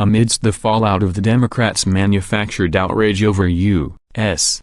Amidst the fallout of the Democrats' manufactured outrage over U.S./Russia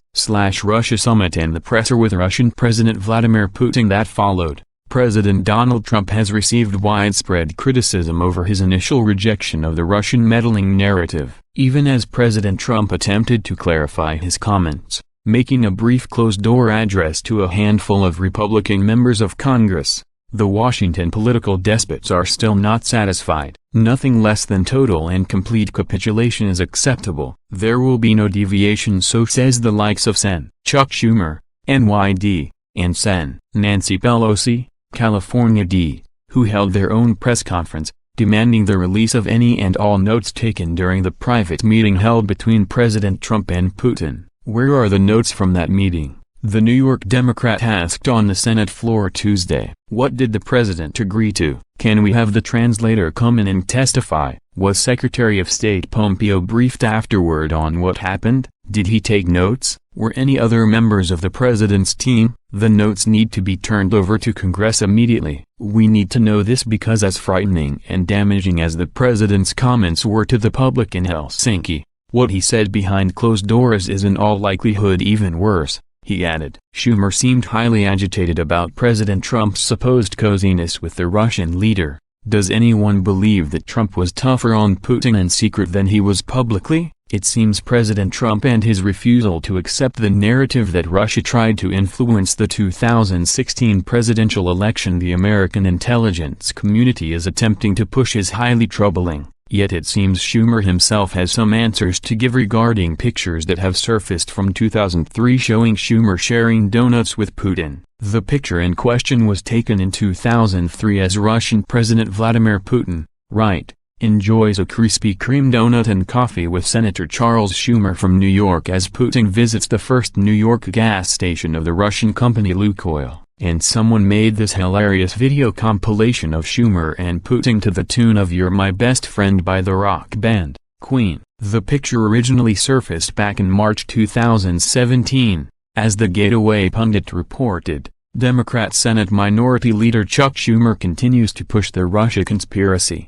summit and the pressure with Russian President Vladimir Putin that followed, President Donald Trump has received widespread criticism over his initial rejection of the Russian meddling narrative, even as President Trump attempted to clarify his comments, making a brief closed-door address to a handful of Republican members of Congress. The Washington political despots are still not satisfied. Nothing less than total and complete capitulation is acceptable. There will be no deviation, so says the likes of Sen. Chuck Schumer, NYD, and Sen. Nancy Pelosi, California D., who held their own press conference, demanding the release of any and all notes taken during the private meeting held between President Trump and Putin. Where are the notes from that meeting? The New York Democrat asked on the Senate floor Tuesday. What did the president agree to? Can we have the translator come in and testify? Was Secretary of State Pompeo briefed afterward on what happened? Did he take notes? Were any other members of the president's team? The notes need to be turned over to Congress immediately. We need to know this because as frightening and damaging as the president's comments were to the public in Helsinki, what he said behind closed doors is in all likelihood even worse, he added. Schumer seemed highly agitated about President Trump's supposed coziness with the Russian leader. Does anyone believe that Trump was tougher on Putin in secret than he was publicly? It seems President Trump and his refusal to accept the narrative that Russia tried to influence the 2016 presidential election the American intelligence community is attempting to push is highly troubling. Yet it seems Schumer himself has some answers to give regarding pictures that have surfaced from 2003 showing Schumer sharing donuts with Putin. The picture in question was taken in 2003 as Russian President Vladimir Putin, right, enjoys a Krispy Kreme donut and coffee with Senator Charles Schumer from New York as Putin visits the first New York gas station of the Russian company Lukoil. And someone made this hilarious video compilation of Schumer and Putin to the tune of You're My Best Friend by the rock band, Queen. The picture originally surfaced back in March 2017. As the Gateway pundit reported, Democrat Senate Minority Leader Chuck Schumer continues to push the Russia conspiracy.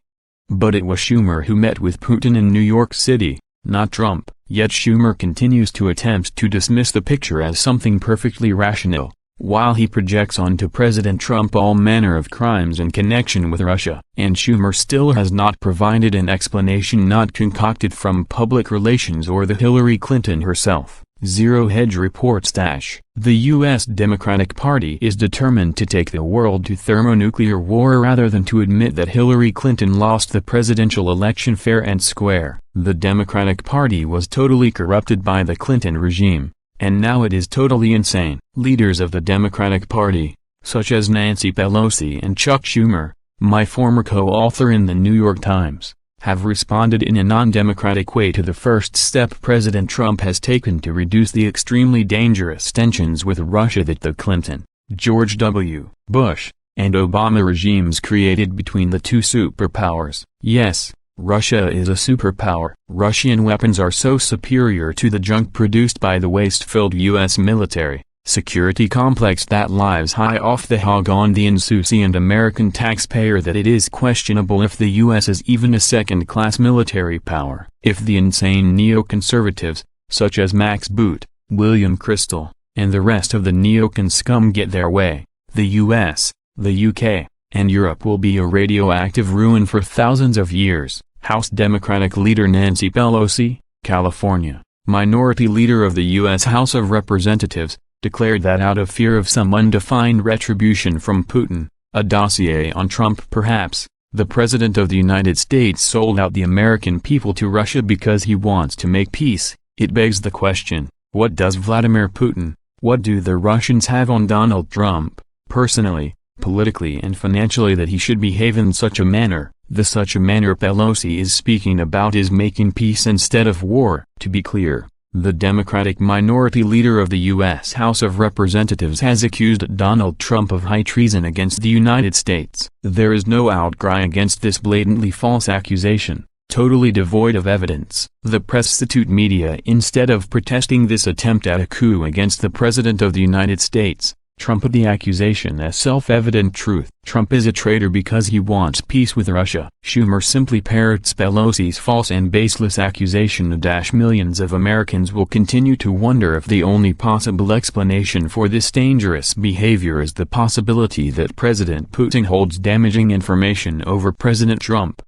But it was Schumer who met with Putin in New York City, not Trump. Yet Schumer continues to attempt to dismiss the picture as something perfectly rational, while he projects onto President Trump all manner of crimes in connection with Russia. And Schumer still has not provided an explanation not concocted from public relations or the Hillary Clinton herself. Zero Hedge reports the U.S. Democratic Party is determined to take the world to thermonuclear war rather than to admit that Hillary Clinton lost the presidential election fair and square. The Democratic Party was totally corrupted by the Clinton regime, and now it is totally insane. Leaders of the Democratic Party, such as Nancy Pelosi and Chuck Schumer, my former co-author in the New York Times, have responded in a non-democratic way to the first step President Trump has taken to reduce the extremely dangerous tensions with Russia that the Clinton, George W. Bush, and Obama regimes created between the two superpowers. Yes, Russia is a superpower. Russian weapons are so superior to the junk produced by the waste-filled U.S. military security complex that lives high off the hog on the insouciant American taxpayer that it is questionable if the U.S. is even a second-class military power. If the insane neoconservatives, such as Max Boot, William Kristol, and the rest of the neocon scum get their way, the U.S., the U.K., and Europe will be a radioactive ruin for thousands of years. House Democratic Leader Nancy Pelosi, California, Minority Leader of the U.S. House of Representatives, declared that out of fear of some undefined retribution from Putin, a dossier on Trump perhaps, the President of the United States sold out the American people to Russia because he wants to make peace. It begs the question, what does Vladimir Putin, what do the Russians have on Donald Trump, personally, politically and financially that he should behave in such a manner? The such a manner Pelosi is speaking about is making peace instead of war. To be clear, the Democratic Minority Leader of the U.S. House of Representatives has accused Donald Trump of high treason against the United States. There is no outcry against this blatantly false accusation, totally devoid of evidence. The press-institute media, instead of protesting this attempt at a coup against the President of the United States, Trump put the accusation as self-evident truth. Trump is a traitor because he wants peace with Russia. Schumer simply parrots Pelosi's false and baseless accusation. Millions of Americans will continue to wonder if the only possible explanation for this dangerous behavior is the possibility that President Putin holds damaging information over President Trump.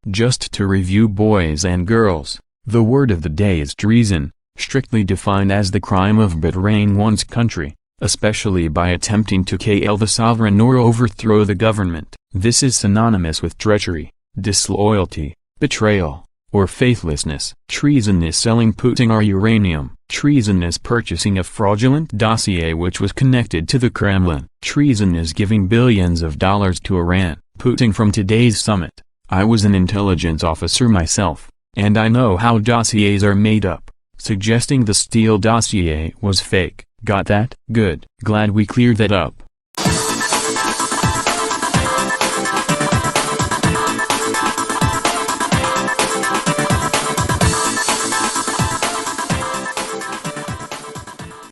Just to review, boys and girls, the word of the day is treason, strictly defined as the crime of betraying one's country, especially by attempting to kill the sovereign or overthrow the government. This is synonymous with treachery, disloyalty, betrayal, or faithlessness. Treason is selling Putin our uranium. Treason is purchasing a fraudulent dossier which was connected to the Kremlin. Treason is giving billions of dollars to Iran. Putin from today's summit: I was an intelligence officer myself, and I know how dossiers are made up, suggesting the Steele dossier was fake. Got that? Good. Glad we cleared that up.